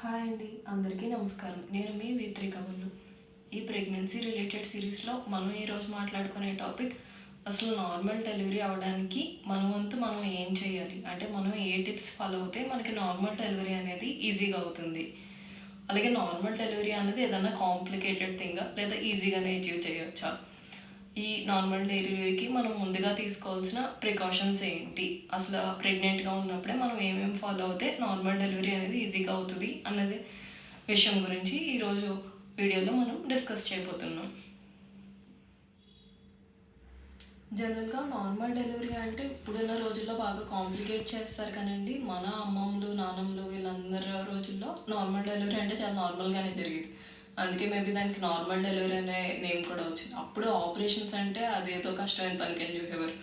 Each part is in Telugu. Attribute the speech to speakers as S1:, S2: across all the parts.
S1: హాయ్ అండి, అందరికీ నమస్కారం. నేను మీ V3 కబుర్లు. ఈ ప్రెగ్నెన్సీ రిలేటెడ్ సిరీస్లో మనం ఈరోజు మాట్లాడుకునే టాపిక్ అసలు నార్మల్ డెలివరీ అవ్వడానికి మన వంతు మనం ఏం చేయాలి, అంటే మనం ఏ టిప్స్ ఫాలో అవుతే మనకి నార్మల్ డెలివరీ అనేది ఈజీగా అవుతుంది. అలాగే నార్మల్ డెలివరీ అనేది ఏదైనా కాంప్లికేటెడ్ థింగా లేదా ఈజీగానే అచీవ్ చేయొచ్చా, ఈ నార్మల్ డెలివరీకి మనం ముందుగా తీసుకోవాల్సిన ప్రికాషన్స్ ఏంటి, అసలు ప్రెగ్నెంట్గా ఉన్నప్పుడే మనం ఏమేమి ఫాలో అవుతే నార్మల్ డెలివరీ అనేది ఈజీగా అవుతుంది అన్నది విషయం గురించి ఈరోజు వీడియోలో మనం డిస్కస్ చేయబోతున్నాం. జనరల్గా నార్మల్ డెలివరీ అంటే ఇప్పుడున్న రోజుల్లో బాగా కాంప్లికేట్ చేస్తారు కానండి, మన అమ్మమ్మలు నాన్నమ్మలు వీళ్ళందరి రోజుల్లో నార్మల్ డెలివరీ అంటే చాలా నార్మల్గానే జరిగేది. అందుకే మేబీ దానికి నార్మల్ డెలివరీ అనే నేమ్ కూడా వచ్చింది. అప్పుడు ఆపరేషన్స్ అంటే అదేదో కష్టమైన పనికి అని చూసేవారు.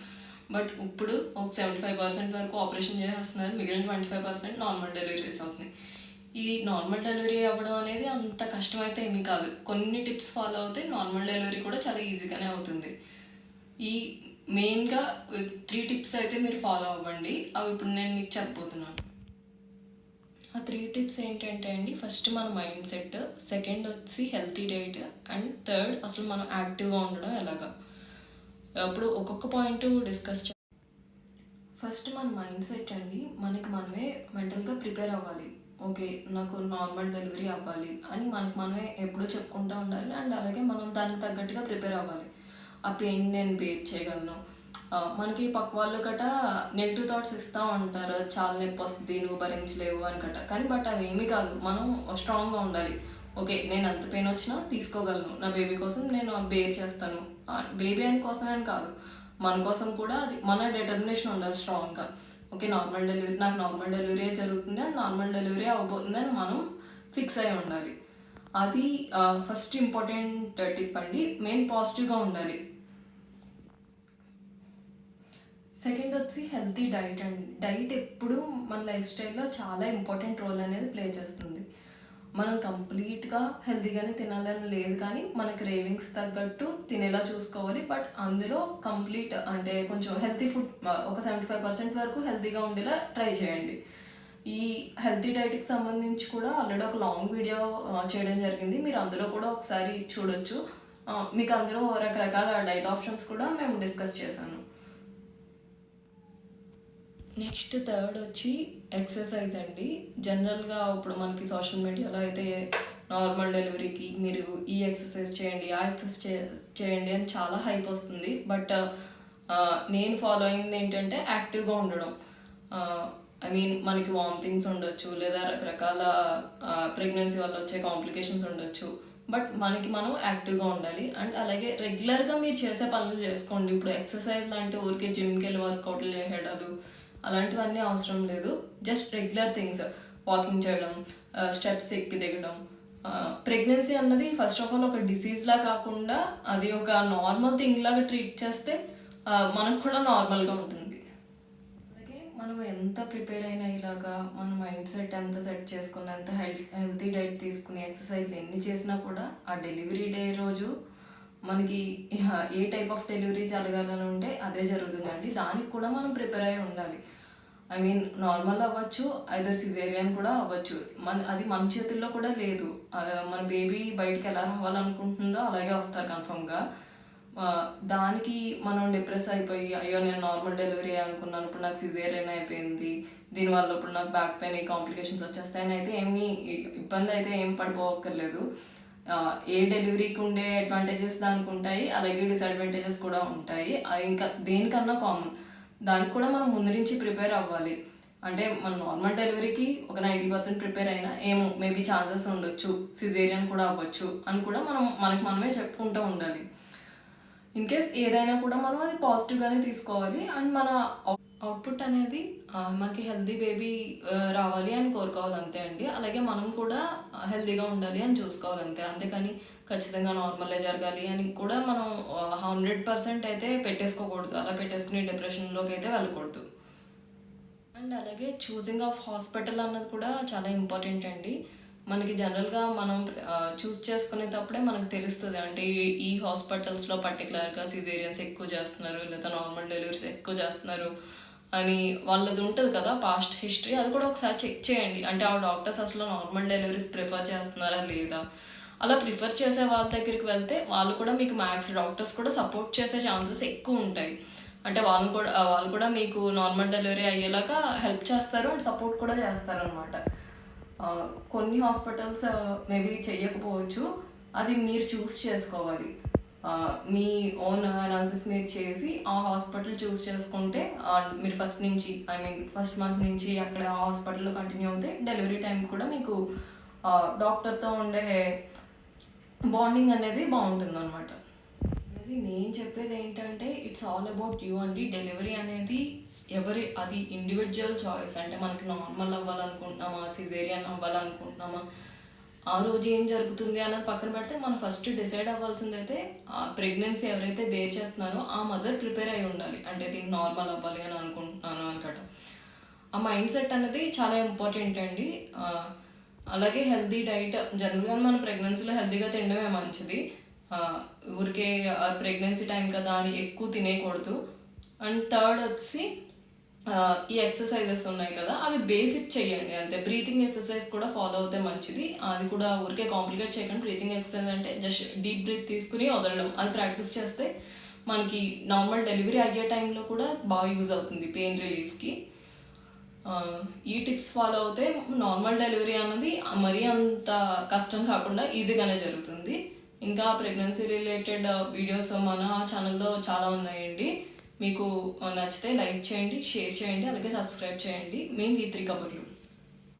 S1: బట్ ఇప్పుడు ఒక 75% వరకు ఆపరేషన్ చేసేస్తున్నారు, మిగిలిన 25% నార్మల్ డెలివరీస్ అవుతున్నాయి. ఈ నార్మల్ డెలివరీ అవ్వడం అనేది అంత కష్టమైతే ఏమీ కాదు. కొన్ని టిప్స్ ఫాలో అవుతే నార్మల్ డెలివరీ కూడా చాలా ఈజీగానే అవుతుంది. ఈ మెయిన్గా 3 టిప్స్ అయితే మీరు ఫాలో అవ్వండి. అవి ఇప్పుడు నేను మీకు చెప్పబోతున్నాను. ఆ 3 టిప్స్ ఏంటంటే అండి, ఫస్ట్ మన మైండ్ సెట్, సెకండ్ వచ్చి హెల్తీ డైట్, అండ్ థర్డ్ అసలు మనం యాక్టివ్గా ఉండడం ఎలాగా. అప్పుడు ఒక్కొక్క పాయింట్ డిస్కస్ ఫస్ట్ మన మైండ్ సెట్ అండి, మనకి మనమే మెంటల్గా ప్రిపేర్ అవ్వాలి. ఓకే, నాకు నార్మల్ డెలివరీ అవ్వాలి అని మనకి మనమే ఎప్పుడూ చెప్పుకుంటూ ఉండాలి. అండ్ అలాగే మనం దానికి తగ్గట్టుగా ప్రిపేర్ అవ్వాలి. ఆ పెయిన్ నేను బేర్ చేయగలను. మనకి పక్క వాళ్ళు గట నెగిటివ్ థాట్స్ ఇస్తూ ఉంటారు, చాలా నొప్పి వస్తుంది, నువ్వు భరించలేవు అని గట. కానీ బట్ అవి ఏమీ కాదు, మనం స్ట్రాంగ్గా ఉండాలి. ఓకే, నేను అంత పెయిన్ వచ్చినా తీసుకోగలను, నా బేబీ కోసం నేను బేర్ చేస్తాను. బేబీ అని కోసమే అని కాదు, మన కోసం కూడా అది మన డిటర్మినేషన్ ఉండాలి స్ట్రాంగ్గా. ఓకే, నార్మల్ డెలివరీ, నాకు నార్మల్ డెలివరీ జరుగుతుంది అండ్ నార్మల్ డెలివరీ అవ్వబోతుంది అని మనం ఫిక్స్ అయి ఉండాలి. అది ఫస్ట్ ఇంపార్టెంట్ టిప్ అండి. మెయిన్ పాజిటివ్గా ఉండాలి. సెకండ్ వచ్చి హెల్తీ డైట్ అండి. డైట్ ఎప్పుడు మన లైఫ్ స్టైల్లో చాలా ఇంపార్టెంట్ రోల్ అనేది ప్లే చేస్తుంది. మనం కంప్లీట్గా హెల్తీగానే తినాలని లేదు, కానీ మన క్రేవింగ్స్ తగ్గట్టు తినేలా చూసుకోవాలి. బట్ అందులో కంప్లీట్ అంటే కొంచెం హెల్తీ ఫుడ్ ఒక 75% వరకు హెల్తీగా ఉండేలా ట్రై చేయండి. ఈ హెల్తీ డైట్కి సంబంధించి కూడా ఆల్రెడీ ఒక లాంగ్ వీడియో చేయడం జరిగింది, మీరు అందులో కూడా ఒకసారి చూడొచ్చు. మీకు అందులో రకరకాల డైట్ ఆప్షన్స్ కూడా మేము డిస్కస్ చేశాను. నెక్స్ట్ థర్డ్ వచ్చి ఎక్సర్సైజ్ అండి. జనరల్గా ఇప్పుడు మనకి సోషల్ మీడియాలో అయితే నార్మల్ డెలివరీకి మీరు ఈ ఎక్సర్సైజ్ చేయండి, ఆ ఎక్సర్సైజ్ చేయండి అని చాలా హైప్ వస్తుంది. బట్ నేను ఫాలో అయింది ఏంటంటే యాక్టివ్గా ఉండడం. ఐ మీన్ మనకి వామిటింగ్స్ ఉండొచ్చు, లేదా రకరకాల ప్రెగ్నెన్సీ వల్ల వచ్చే కాంప్లికేషన్స్ ఉండొచ్చు. బట్ మనకి మనం యాక్టివ్గా ఉండాలి. అండ్ అలాగే రెగ్యులర్గా మీరు చేసే పనులు చేసుకోండి. ఇప్పుడు ఎక్సర్సైజ్ లాంటి ఊరికే జిమ్కి వెళ్ళి వర్కౌట్లు చేయడాలు అలాంటివన్నీ అవసరం లేదు. జస్ట్ రెగ్యులర్ థింగ్స్, వాకింగ్ చేయడం, స్టెప్స్ ఎక్కి దిగడం. ప్రెగ్నెన్సీ అన్నది ఫస్ట్ ఆఫ్ ఆల్ ఒక డిసీజ్లా కాకుండా అది ఒక నార్మల్ థింగ్ లాగా ట్రీట్ చేస్తే మనకు కూడా నార్మల్గా ఉంటుంది. అలాగే మనం ఎంత ప్రిపేర్ అయినా ఇలాగా మన మైండ్ సెట్ ఎంత సెట్ చేసుకుని, ఎంత హెల్తీ డైట్ తీసుకుని, ఎక్సర్సైజ్లు ఎన్ని చేసినా కూడా ఆ డెలివరీ డే రోజు మనకి ఏ టైప్ ఆఫ్ డెలివరీ జరగాలని ఉంటే అదే జరుగుతుందండి. దానికి కూడా మనం ప్రిపేర్ అయి ఉండాలి. ఐ మీన్ నార్మల్ అవ్వచ్చు, ఐదర్ సిజేరియన్ కూడా అవ్వచ్చు. అది మన చేతుల్లో కూడా లేదు. మన బేబీ బయటికి ఎలా రావాలనుకుంటుందో అలాగే వస్తారు కన్ఫర్మ్గా. దానికి మనం డిప్రెస్ అయిపోయి, అయ్యో నేను నార్మల్ డెలివరీ అనుకున్నాను, ఇప్పుడు నాకు సిజేరియన్ అయిపోయింది, దీనివల్ల ఇప్పుడు నాకు బ్యాక్ పెయిన్, ఈ కాంప్లికేషన్స్ వచ్చేస్తాయని అయితే ఏమీ ఇబ్బంది అయితే ఏం పడిపోక్కర్లేదు. ఏ డెలివరీకి ఉండే అడ్వాంటేజెస్ దానికి ఉంటాయి, అలాగే డిసడ్వాంటేజెస్ కూడా ఉంటాయి. అది ఇంకా దేనికన్నా కామన్. దానికి కూడా మనం ముందు నుంచి ప్రిపేర్ అవ్వాలి. అంటే మన నార్మల్ డెలివరీకి ఒక 90% ప్రిపేర్ అయినా ఏమో మేబీ ఛాన్సెస్ ఉండొచ్చు, సిజేరియన్ కూడా అవ్వచ్చు అని కూడా మనకి మనమే చెప్పుకుంటూ ఉండాలి. ఇన్ కేస్ ఏదైనా కూడా మనం అది పాజిటివ్గానే తీసుకోవాలి. అండ్ మన అవుట్పుట్ అనేది మనకి హెల్తీ బేబీ రావాలి అని కోరుకోవాలి, అంతే అండి. అలాగే మనం కూడా హెల్తీగా ఉండాలి అని చూసుకోవాలి, అంతే. అంతేకాని ఖచ్చితంగా నార్మల్లే జరగాలి అని కూడా మనం 100% అయితే పెట్టేసుకోకూడదు. అలా పెట్టేసుకుని డిప్రెషన్లోకి అయితే వెళ్ళకూడదు. అండ్ అలాగే చూసింగ్ ఆఫ్ హాస్పిటల్ అన్నది కూడా చాలా ఇంపార్టెంట్ అండి. మనకి జనరల్గా మనం చూస్ చేసుకునేటప్పుడే మనకు తెలుస్తుంది, అంటే ఈ హాస్పిటల్స్లో పర్టికులర్గా సిజేరియన్స్ ఎక్కువ చేస్తున్నారు, లేదా నార్మల్ డెలివరీస్ ఎక్కువ చేస్తున్నారు అని వాళ్ళది ఉంటుంది కదా పాస్ట్ హిస్టరీ, అది కూడా ఒకసారి చెక్ చేయండి. అంటే ఆ డాక్టర్స్ అసలు నార్మల్ డెలివరీస్ ప్రిఫర్ చేస్తున్నారా లేదా. అలా ప్రిఫర్ చేసే వాళ్ళ దగ్గరికి వెళ్తే వాళ్ళు కూడా మీకు మ్యాక్స్ డాక్టర్స్ కూడా సపోర్ట్ చేసే ఛాన్సెస్ ఎక్కువ ఉంటాయి. అంటే వాళ్ళు కూడా మీకు నార్మల్ డెలివరీ అయ్యేలాగా హెల్ప్ చేస్తారు అండ్ సపోర్ట్ కూడా చేస్తారనమాట. కొన్ని హాస్పిటల్స్ మేబీ చెయ్యకపోవచ్చు, అది మీరు చూస్ చేసుకోవాలి. మీ ఓన్ అనాలిసిస్ మీరు చేసి ఆ హాస్పిటల్ చూస్ చేసుకుంటే మీరు ఫస్ట్ మంత్ నుంచి అక్కడ ఆ హాస్పిటల్లో కంటిన్యూ అవుతే డెలివరీ టైం కూడా మీకు డాక్టర్తో ఉండే బాండింగ్ అనేది బాగుంటుంది అనమాట. అది నేను చెప్పేది ఏంటంటే ఇట్స్ ఆల్ అబౌట్ యూ అండి. డెలివరీ అనేది అది ఇండివిజువల్ చాయిస్. అంటే మనకి నార్మల్ అవ్వాలనుకుంటున్నామా, సిజేరియన్ అవ్వాలనుకుంటున్నామా, ఆ రోజు ఏం జరుగుతుంది అన్నది పక్కన పెడితే మనం ఫస్ట్ డిసైడ్ అవ్వాల్సింది అయితే ఆ ప్రెగ్నెన్సీ ఎవరైతే బేర్ చేస్తున్నారో ఆ మదర్ ప్రిపేర్ అయి ఉండాలి. అంటే దీనికి నార్మల్ అవ్వాలి అని అనుకుంటున్నాను అనమాట. ఆ మైండ్ సెట్ అనేది చాలా ఇంపార్టెంట్ అండి. అలాగే హెల్తీ డైట్, జనరల్గా మనం ప్రెగ్నెన్సీలో హెల్తీగా తినడమే మంచిది. ఊరికే ప్రెగ్నెన్సీ టైం కదా అని ఎక్కువ తినేయకూడదు. అండ్ థర్డ్ వచ్చి ఈ ఎక్సర్సైజెస్ ఉన్నాయి కదా, అవి బేసిక్ చేయండి అంతే. బ్రీతింగ్ ఎక్సర్సైజ్ కూడా ఫాలో అవుతే మంచిది. అది కూడా ఊరికే కాంప్లికేట్ చేయకండి. బ్రీతింగ్ ఎక్సర్సైజ్ అంటే జస్ట్ డీప్ బ్రీత్ తీసుకుని వదలడం, అది ప్రాక్టీస్ చేస్తే మనకి నార్మల్ డెలివరీ అయ్యే టైంలో కూడా బాగా యూజ్ అవుతుంది పెయిన్ రిలీఫ్కి. ఈ టిప్స్ ఫాలో అవుతే నార్మల్ డెలివరీ అన్నది మరీ అంత కష్టం కాకుండా ఈజీగానే జరుగుతుంది. ఇంకా ప్రెగ్నెన్సీ రిలేటెడ్ వీడియోస్ మన ఛానల్లో చాలా ఉన్నాయండి. మీకు నచ్చితే లైక్ చేయండి, షేర్ చేయండి, అలాగే సబ్స్క్రైబ్ చేయండి. మేము V3 కబుర్లు.